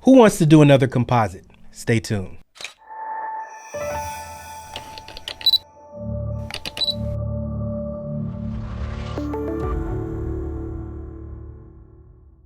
Who wants to do another composite? Stay tuned.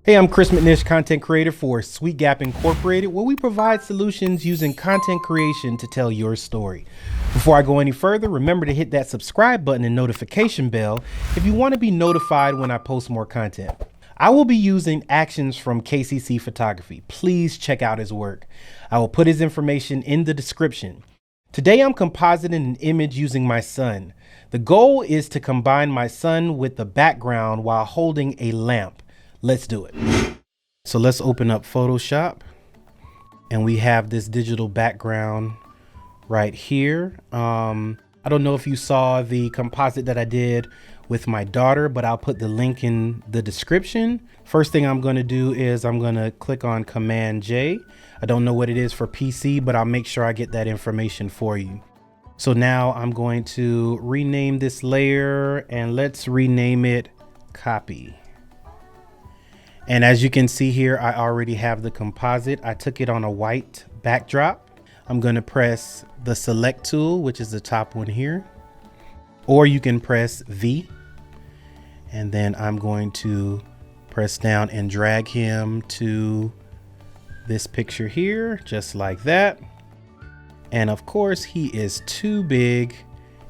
Hey, I'm Chris McNish, content creator for Sweet Gap Incorporated, where we provide solutions using content creation to tell your story. Before I go any further, remember to hit that subscribe button and notification bell if you want to be notified when I post more content. I will be using Actions from KCC Photography. Please check out his work. I will put his information in the description. Today I'm compositing an image using my son. The goal is to combine my son with the background while holding a lamp. Let's do it. So let's open up Photoshop, and we have this digital background right here. I don't know if you saw the composite that I did with my daughter, but I'll put the link in the description. First thing I'm going to do is I'm going to click on Command J. I don't know what it is for PC, but I'll make sure I get that information for you. So now I'm going to rename this layer, and let's rename it Copy. And as you can see here, I already have the composite. I took it on a white backdrop. I'm going to press the select tool, which is the top one here, or you can press V. And then I'm going to press down and drag him to this picture here, just like that. And of course, he is too big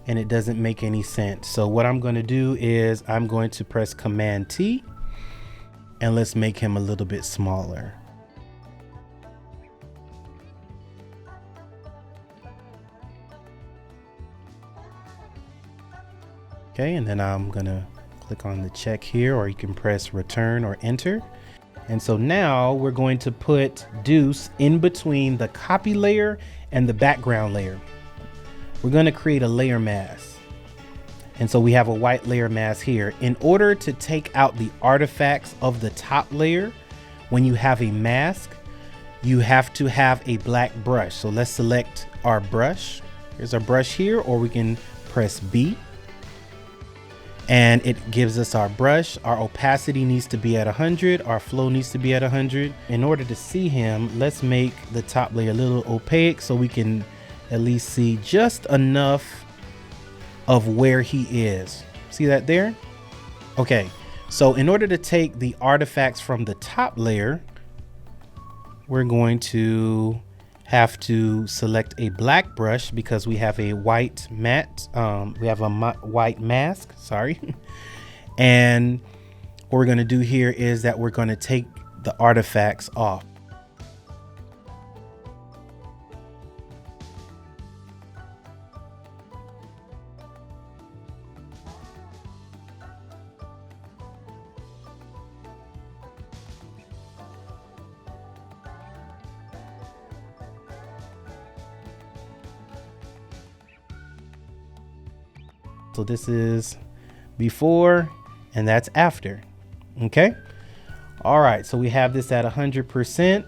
and it doesn't make any sense. So what I'm going to do is I'm going to press Command T. And let's make him a little bit smaller. Okay, and then I'm gonna click on the check here, or you can press return or enter. And so now we're going to put Deuce in between the copy layer and the background layer. We're gonna create a layer mask. And so we have a white layer mask here. In order to take out the artifacts of the top layer, when you have a mask, you have to have a black brush. So let's select our brush. Here's our brush here, or we can press B. And it gives us our brush. Our opacity needs to be at 100. Our flow needs to be at 100. In order to see him, let's make the top layer a little opaque so we can at least see just enough of where he is. See that there? Okay, so in order to take the artifacts from the top layer, we're going to have to select a black brush because we have a white matte, white mask, sorry. And what we're gonna do here is that we're gonna take the artifacts off. So this is before and that's after. Okay. All right. So we have this at 100%.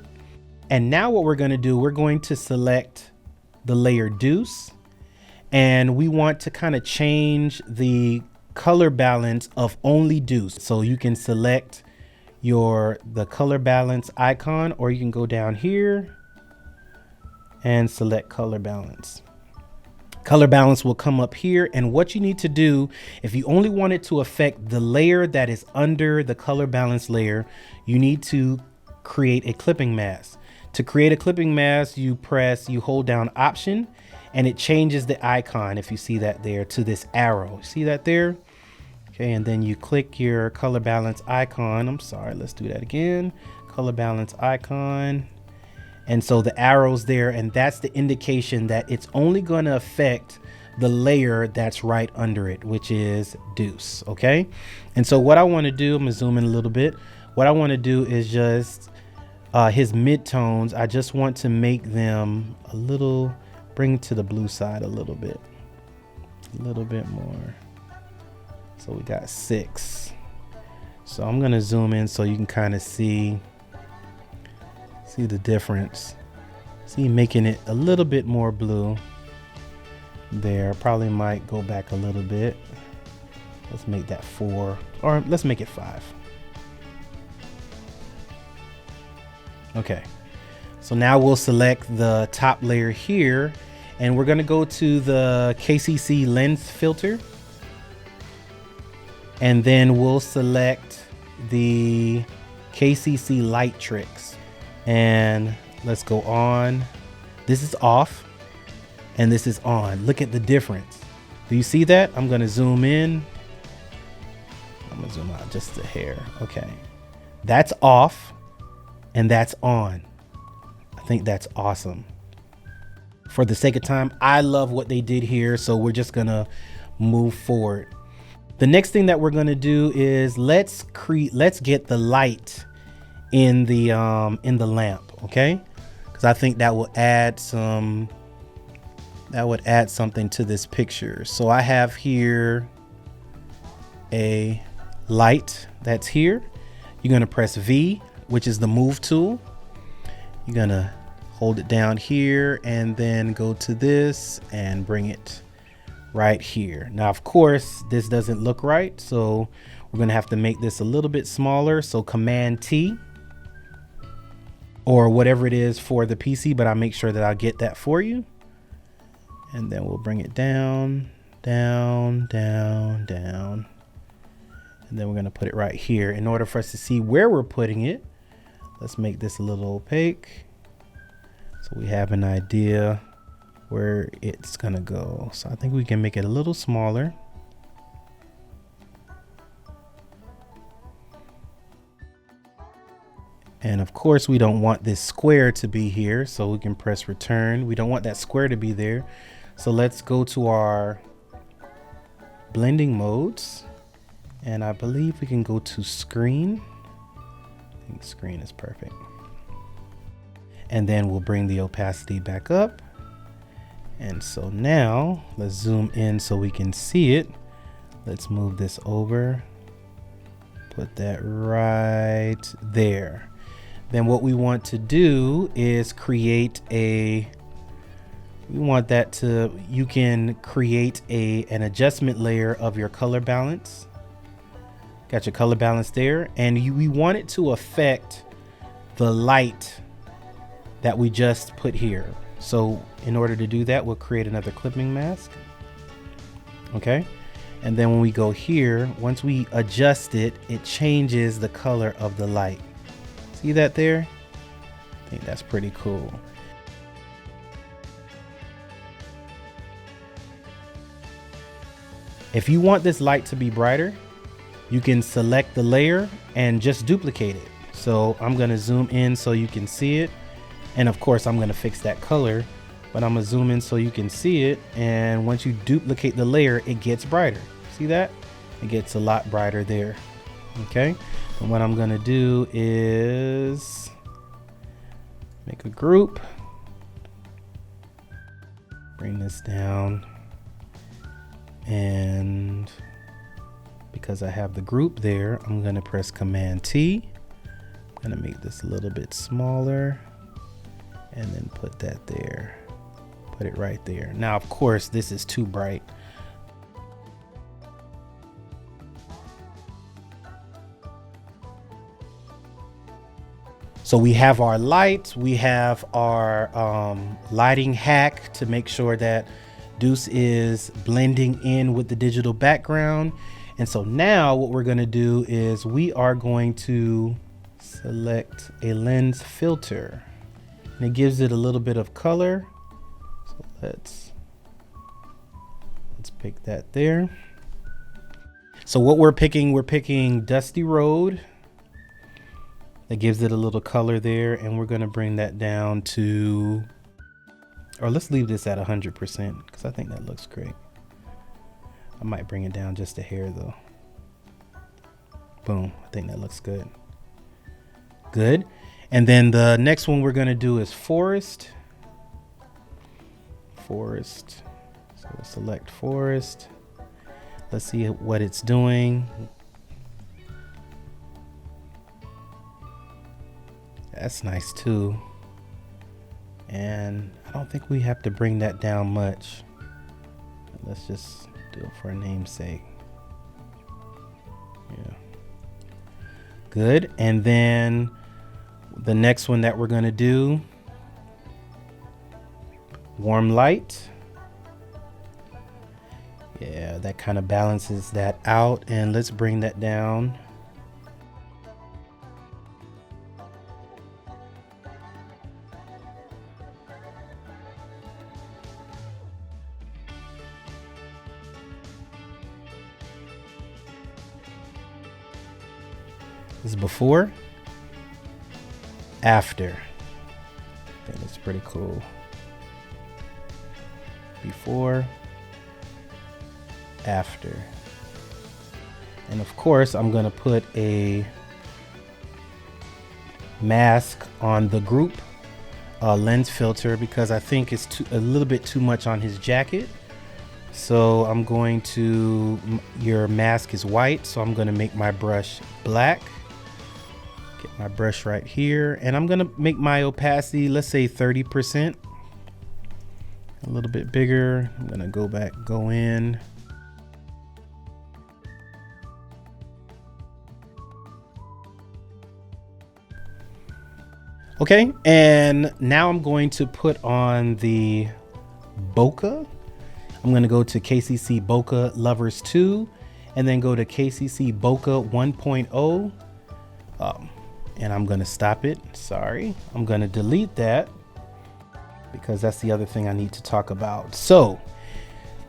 And now what we're going to do, we're going to select the layer Deuce, and we want to kind of change the color balance of only Deuce. So you can select the color balance icon, or you can go down here and select color balance. Color balance will come up here, and what you need to do, if you only want it to affect the layer that is under the color balance layer, you need to create a clipping mask. To create a clipping mask, you hold down Option, and it changes the icon, if you see that there, to this arrow. See that there? Okay, and then you click your color balance icon. I'm sorry, let's do that again. Color balance icon. And so the arrow's there, and that's the indication that it's only going to affect the layer that's right under it, which is Deuce. Okay. And so what I want to do, I'm gonna zoom in a little bit. What I want to do is just his midtones. I just want to make them a little, bring it to the blue side a little bit more. So we got 6. So I'm going to zoom in so you can kind of see the difference. See, making it a little bit more blue there. Probably might go back a little bit. Let's make that 4, or let's make it 5. Okay, So now we'll select the top layer here, and we're gonna go to the KCC lens filter, and then we'll select the KCC light tricks, and let's go on. This is off and this is on. Look at the difference. Do you see that? I'm gonna zoom in. I'm gonna zoom out just a hair. Okay, that's off and that's on. I think that's awesome. For the sake of time, I love what they did here, so we're just gonna move forward. The next thing that we're gonna do is let's get the light in the lamp, okay? Because I think that will add something to this picture. So I have here a light that's here. You're gonna press V, which is the move tool. You're gonna hold it down here and then go to this and bring it right here. Now, of course, this doesn't look right, so we're gonna have to make this a little bit smaller. So Command T or whatever it is for the PC, but I'll make sure that I'll get that for you. And then we'll bring it down, down, down, down. And then we're gonna put it right here. In order for us to see where we're putting it, let's make this a little opaque so we have an idea where it's gonna go. So I think we can make it a little smaller. And of course, we don't want this square to be here, so we can press return. We don't want that square to be there. So let's go to our blending modes. And I believe we can go to screen. I think screen is perfect. And then we'll bring the opacity back up. And so now let's zoom in so we can see it. Let's move this over. Put that right there. Then what we want to do is create you can create an adjustment layer of your color balance. Got your color balance there, and we want it to affect the light that we just put here. So in order to do that, we'll create another clipping mask. Okay. And then when we go here, once we adjust it, it changes the color of the light. See that there? I think that's pretty cool. If you want this light to be brighter, you can select the layer and just duplicate it. So I'm gonna zoom in so you can see it. And of course, I'm gonna fix that color, but I'm gonna zoom in so you can see it. And once you duplicate the layer, it gets brighter. See that? It gets a lot brighter there. Okay. And what I'm gonna do is make a group, bring this down, and because I have the group there, I'm gonna press Command T. I'm gonna make this a little bit smaller and then put that there, put it right there. Now, of course, this is too bright. So we have our lights, we have our lighting hack to make sure that Deuce is blending in with the digital background. And so now what we're gonna do is we are going to select a lens filter, and it gives it a little bit of color. So let's pick that there. So what we're picking Dusty Road. That gives it a little color there, and we're gonna bring that down to, or let's leave this at 100% because I think that looks great. I might bring it down just a hair though. Boom, I think that looks good. Good. And then the next one we're gonna do is Forest. Forest. So we'll select Forest. Let's see what it's doing. That's nice too. And I don't think we have to bring that down much. Let's just do it for a namesake. Yeah. Good. And then the next one that we're going to do warm light. Yeah, that kind of balances that out, and let's bring that down. This is before, after. I think that's pretty cool. Before, after. And of course, I'm going to put a mask on the group lens filter because I think it's a little bit too much on his jacket. So I'm going to, your mask is white, so I'm going to make my brush black. Get my brush right here, and I'm going to make my opacity, let's say 30%. A little bit bigger. I'm going to go in. Okay, and now I'm going to put on the bokeh. I'm going to go to KCC Bokeh Lovers 2 and then go to KCC Bokeh 1.0. And I'm going to stop it. Sorry. I'm going to delete that because that's the other thing I need to talk about. So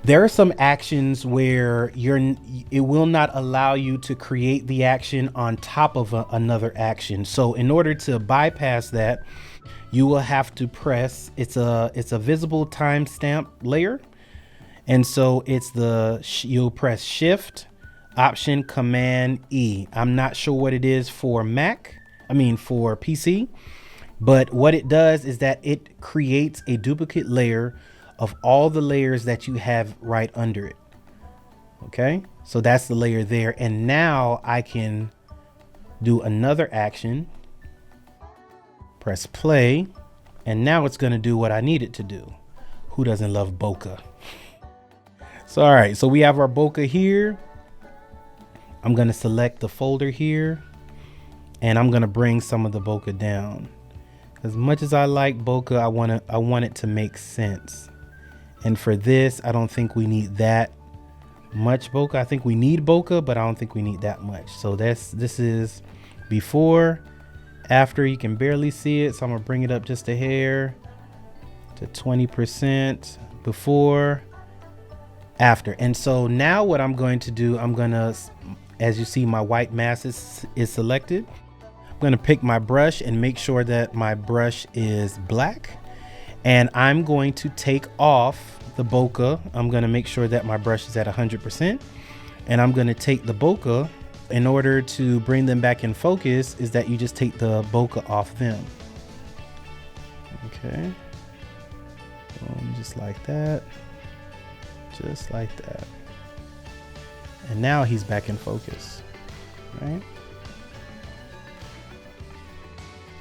there are some actions where it will not allow you to create the action on top of another action. So in order to bypass that, you will have to press, it's a visible timestamp layer. And so you'll press Shift, Option, Command E. I'm not sure what it is for for PC, but what it does is that it creates a duplicate layer of all the layers that you have right under it. Okay, so that's the layer there. And now I can do another action, press play, and now it's going to do what I need it to do. Who doesn't love bokeh? So, all right, so we have our bokeh here. I'm going to select the folder here, and I'm going to bring some of the bokeh down. As much as I like bokeh, I want it to make sense. And for this, I don't think we need that much bokeh. I think we need bokeh, but I don't think we need that much. So this is before, after. You can barely see it, so I'm gonna bring it up just a hair to 20%. Before, after. And so now what I'm going to do, as you see, my white mask is selected. I'm gonna pick my brush and make sure that my brush is black. And I'm going to take off the bokeh. I'm going to make sure that my brush is at 100%. And I'm going to take the bokeh. In order to bring them back in focus is that you just take the bokeh off them. Okay. Just like that. Just like that. And now he's back in focus. Right?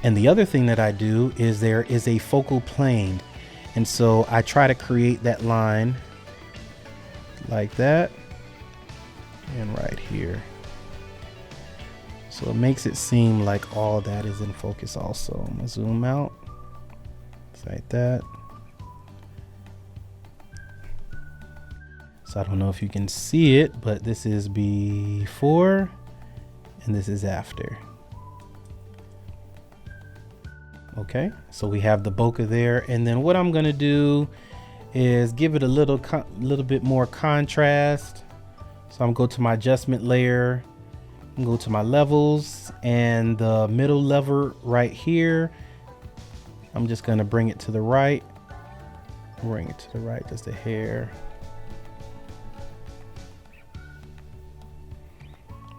And the other thing that I do is there is a focal plane. And so I try to create that line like that and right here. So it makes it seem like all that is in focus also. I'm gonna zoom out. It's like that. So I don't know if you can see it, but this is before and this is after. Okay, so we have the bokeh there, and then what I'm gonna do is give it a little bit more contrast. So I'm gonna go to my adjustment layer, and go to my levels, and the middle lever right here, I'm just gonna bring it to the right. Bring it to the right, just a hair.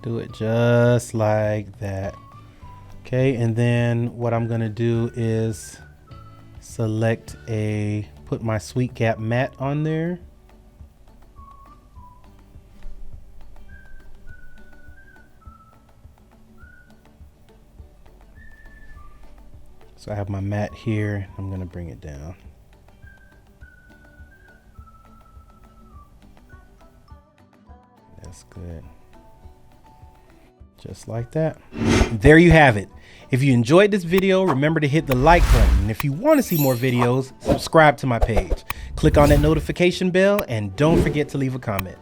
Do it just like that. Okay, and then what I'm gonna do is put my Sweet Gap matte on there. So I have my matte here. I'm gonna bring it down. That's good. Just like that. There you have it. If you enjoyed this video, remember to hit the like button. And if you want to see more videos, subscribe to my page. Click on that notification bell and don't forget to leave a comment.